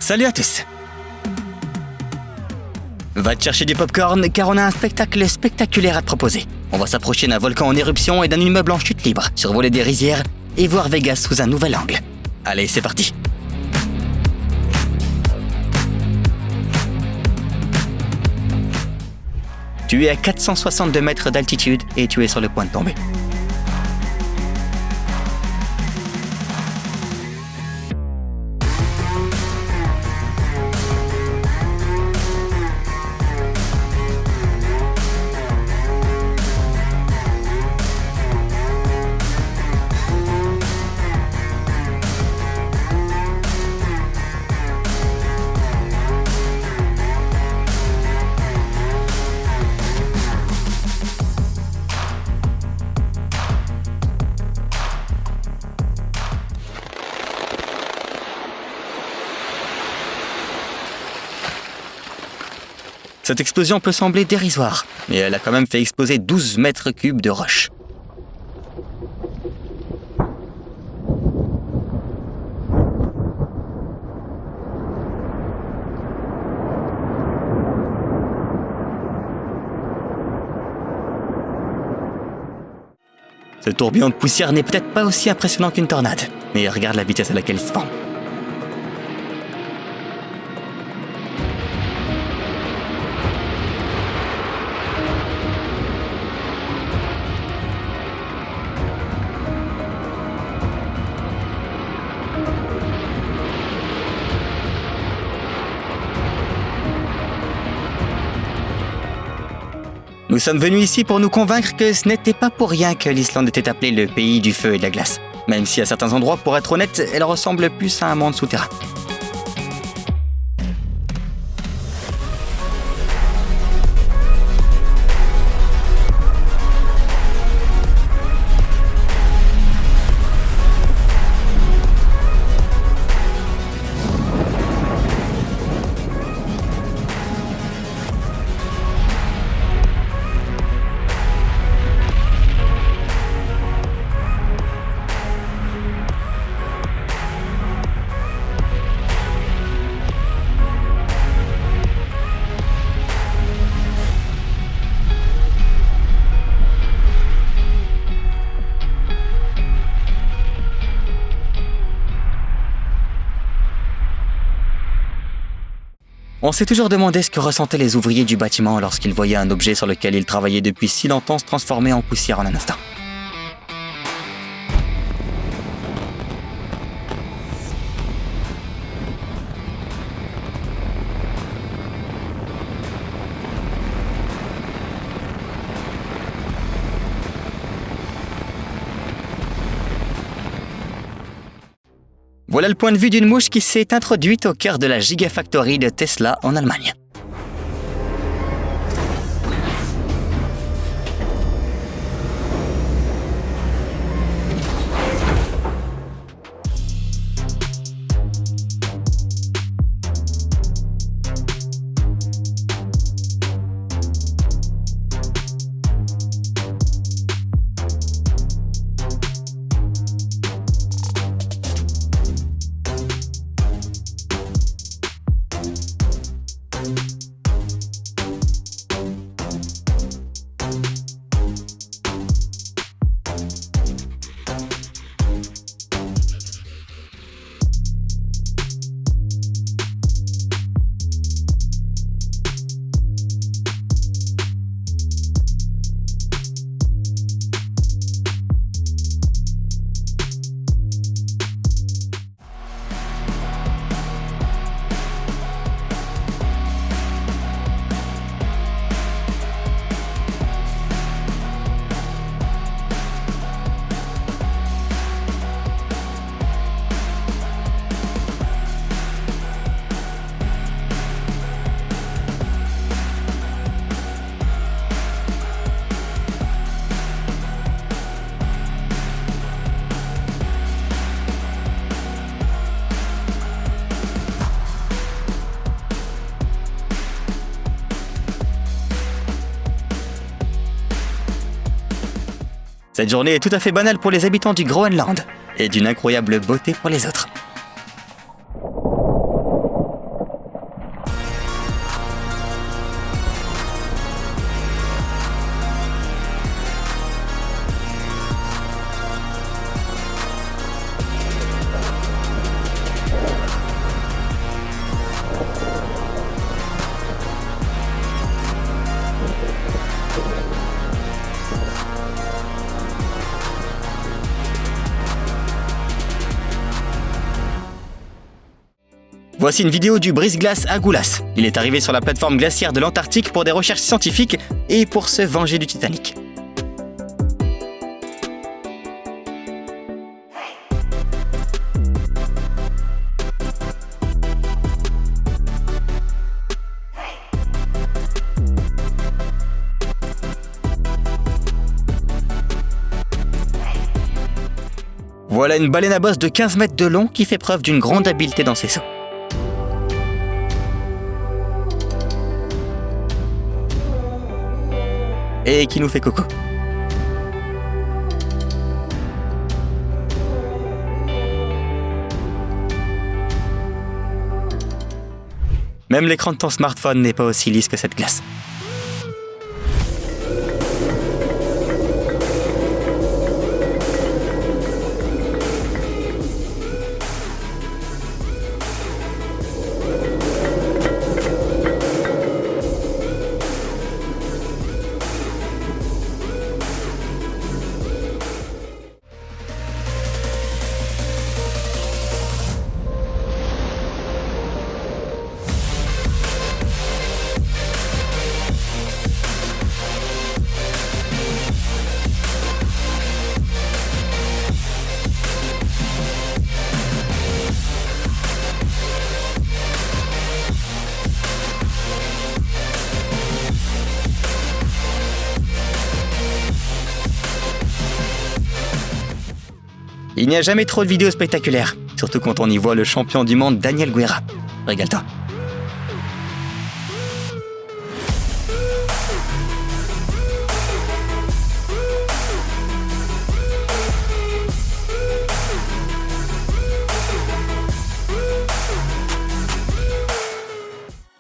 Salut à tous. Va te chercher du popcorn car on a un spectacle spectaculaire à te proposer. On va s'approcher d'un volcan en éruption et d'un immeuble en chute libre, survoler des rizières et voir Vegas sous un nouvel angle. Allez, c'est parti. Tu es à 462 mètres d'altitude et tu es sur le point de tomber. Cette explosion peut sembler dérisoire, mais elle a quand même fait exploser 12 mètres cubes de roche. Ce tourbillon de poussière n'est peut-être pas aussi impressionnant qu'une tornade, mais regarde la vitesse à laquelle il se forme. Nous sommes venus ici pour nous convaincre que ce n'était pas pour rien que l'Islande était appelée le pays du feu et de la glace. Même si à certains endroits, pour être honnête, elle ressemble plus à un monde souterrain. On s'est toujours demandé ce que ressentaient les ouvriers du bâtiment lorsqu'ils voyaient un objet sur lequel ils travaillaient depuis si longtemps se transformer en poussière en un instant. Voilà le point de vue d'une mouche qui s'est introduite au cœur de la Gigafactory de Tesla en Allemagne. Cette journée est tout à fait banale pour les habitants du Groenland et d'une incroyable beauté pour les autres. Voici une vidéo du brise-glace Agulhas. Il est arrivé sur la plateforme glaciaire de l'Antarctique pour des recherches scientifiques et pour se venger du Titanic. Voilà une baleine à bosse de 15 mètres de long qui fait preuve d'une grande habileté dans ses sauts. Et qui nous fait coucou. Même l'écran de ton smartphone n'est pas aussi lisse que cette glace. Il n'y a jamais trop de vidéos spectaculaires, surtout quand on y voit le champion du monde Daniel Guerra. Régale-toi.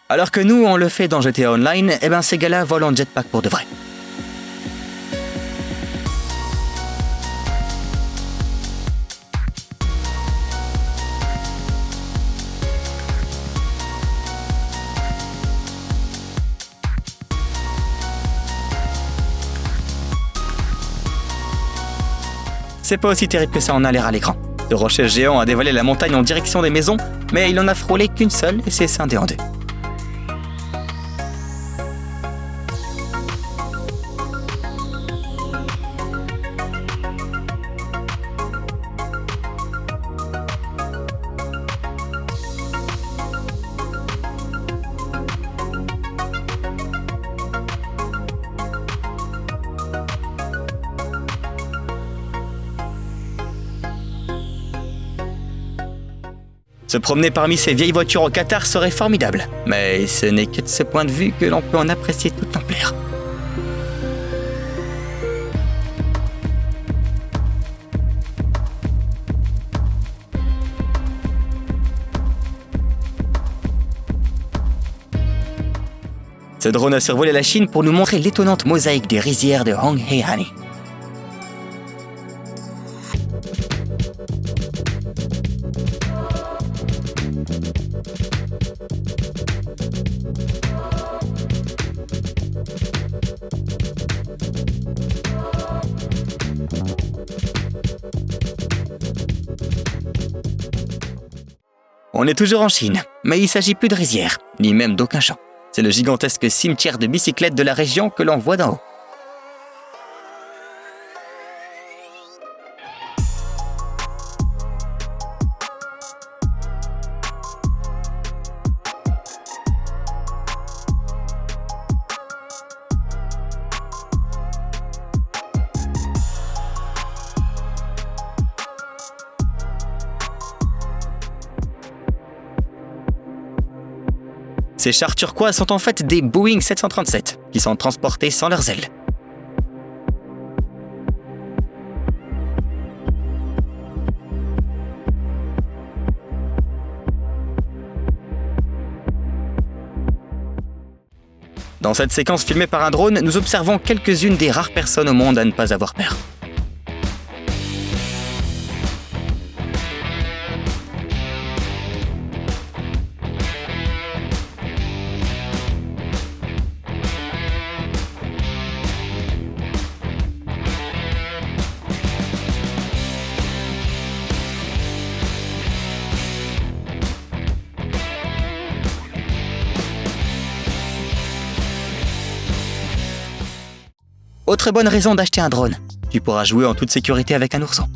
Alors que nous, on le fait dans GTA Online, ces gars-là volent en jetpack pour de vrai. C'est pas aussi terrible que ça en a l'air à l'écran. Le rocher géant a dévalé la montagne en direction des maisons, mais il en a frôlé qu'une seule et s'est scindé en deux. Se promener parmi ces vieilles voitures au Qatar serait formidable, mais ce n'est que de ce point de vue que l'on peut en apprécier toute l'ampleur. Ce drone a survolé la Chine pour nous montrer l'étonnante mosaïque des rizières de Honghe-Hani. On est toujours en Chine, mais il ne s'agit plus de rizières, ni même d'aucun champ. C'est le gigantesque cimetière de bicyclettes de la région que l'on voit d'en haut. Ces chars turquois sont en fait des Boeing 737 qui sont transportés sans leurs ailes. Dans cette séquence filmée par un drone, nous observons quelques-unes des rares personnes au monde à ne pas avoir peur. Autre bonne raison d'acheter un drone. Tu pourras jouer en toute sécurité avec un ourson.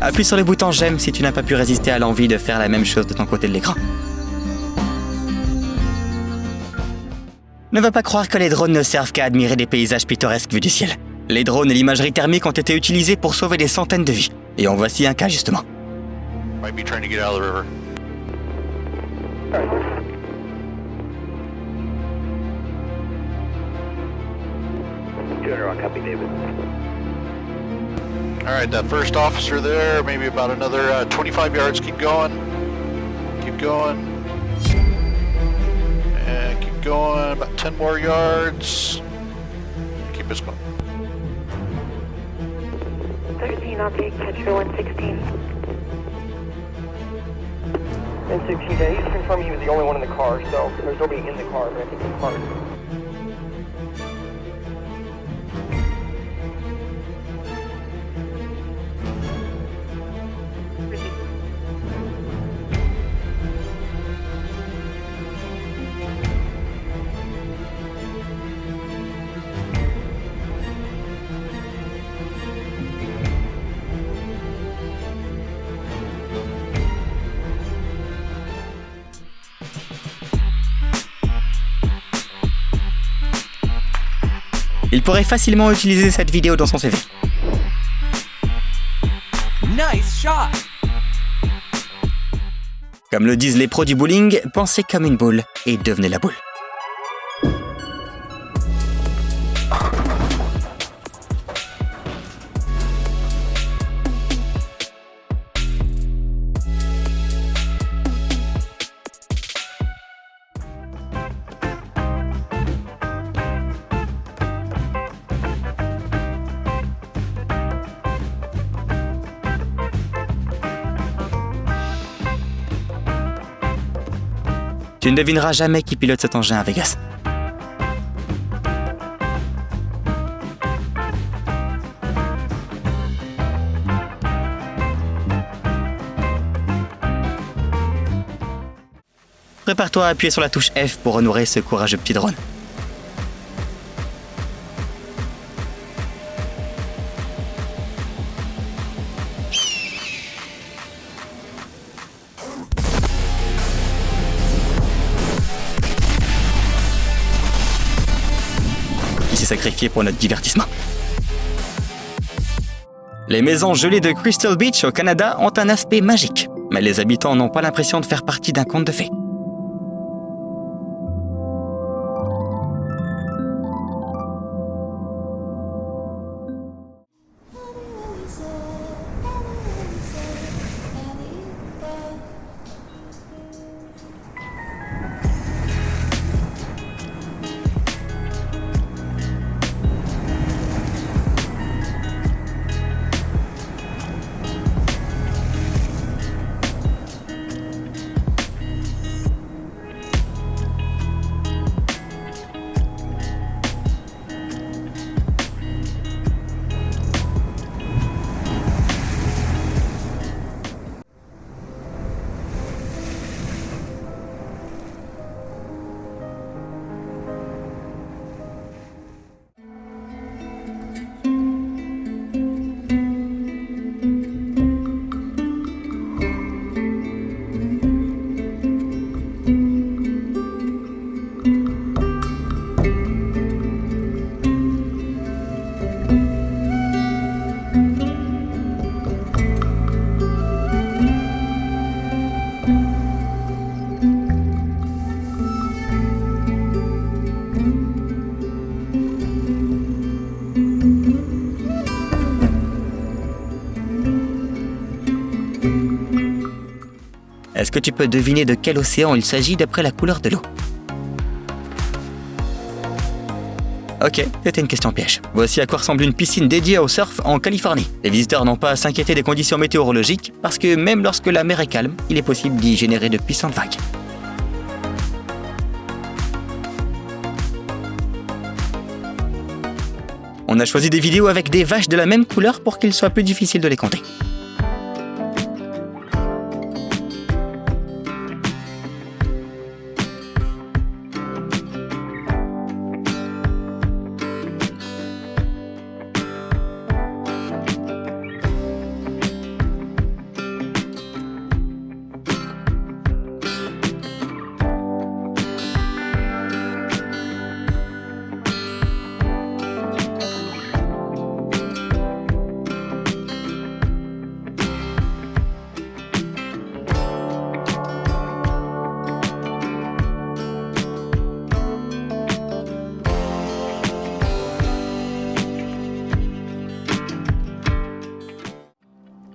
Appuie sur le bouton j'aime si tu n'as pas pu résister à l'envie de faire la même chose de ton côté de l'écran. Ne va pas croire que les drones ne servent qu'à admirer des paysages pittoresques vus du ciel. Les drones et l'imagerie thermique ont été utilisés pour sauver des centaines de vies. Et en voici un cas justement. Might be trying to get out of the river. Copy, David. All right, that first officer there, maybe about another 25 yards. Keep going. Keep going. And keep going. About 10 more yards. Keep us going. 13, I'll take Tetra 116. 116, yeah, he's confirming he was the only one in the car, so there's nobody in the car, but I think the car is... Il pourrait facilement utiliser cette vidéo dans son CV. Nice shot! Comme le disent les pros du bowling, pensez comme une boule et devenez la boule. Tu ne devineras jamais qui pilote cet engin à Vegas. Prépare-toi à appuyer sur la touche F pour honorer ce courageux petit drone. Sacrifié pour notre divertissement. Les maisons gelées de Crystal Beach au Canada ont un aspect magique, mais les habitants n'ont pas l'impression de faire partie d'un conte de fées. Est-ce que tu peux deviner de quel océan il s'agit d'après la couleur de l'eau? Ok, c'était une question piège. Voici à quoi ressemble une piscine dédiée au surf en Californie. Les visiteurs n'ont pas à s'inquiéter des conditions météorologiques parce que même lorsque la mer est calme, il est possible d'y générer de puissantes vagues. On a choisi des vidéos avec des vaches de la même couleur pour qu'il soit plus difficile de les compter.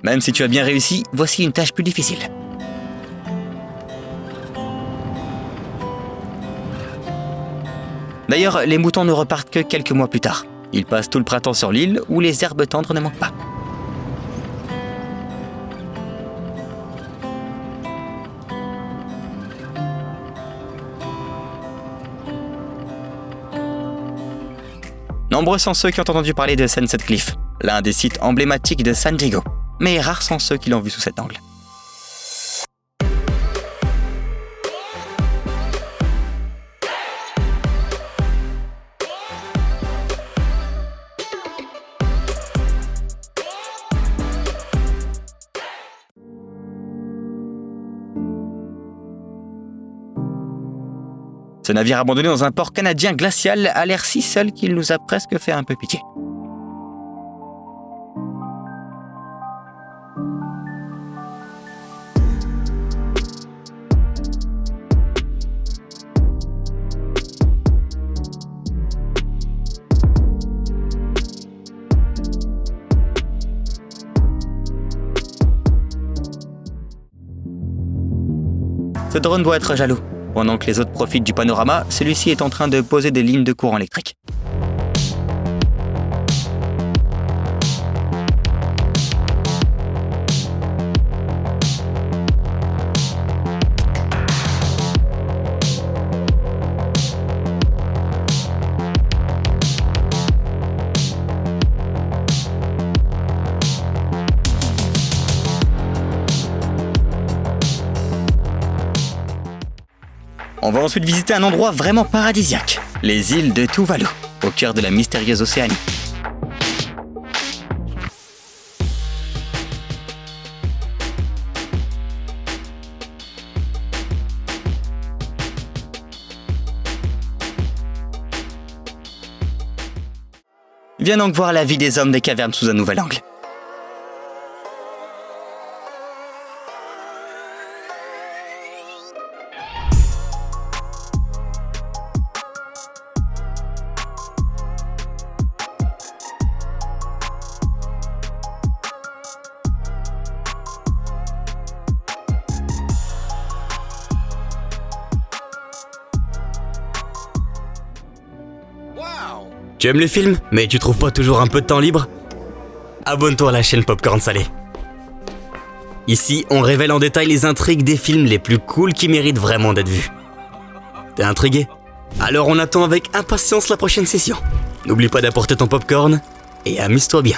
Même si tu as bien réussi, voici une tâche plus difficile. D'ailleurs, les moutons ne repartent que quelques mois plus tard. Ils passent tout le printemps sur l'île où les herbes tendres ne manquent pas. Nombreux sont ceux qui ont entendu parler de Sunset Cliff, l'un des sites emblématiques de San Diego. Mais rares sont ceux qui l'ont vu sous cet angle. Ce navire abandonné dans un port canadien glacial a l'air si seul qu'il nous a presque fait un peu pitié. Ce drone doit être jaloux. Pendant que les autres profitent du panorama, celui-ci est en train de poser des lignes de courant électrique. On va ensuite visiter un endroit vraiment paradisiaque, les îles de Tuvalu, au cœur de la mystérieuse Océanie. Viens donc voir la vie des hommes des cavernes sous un nouvel angle. Tu aimes les films, mais tu trouves pas toujours un peu de temps libre? Abonne-toi à la chaîne Popcorn Salé. Ici, on révèle en détail les intrigues des films les plus cools qui méritent vraiment d'être vus. T'es intrigué? Alors on attend avec impatience la prochaine session. N'oublie pas d'apporter ton popcorn et amuse-toi bien.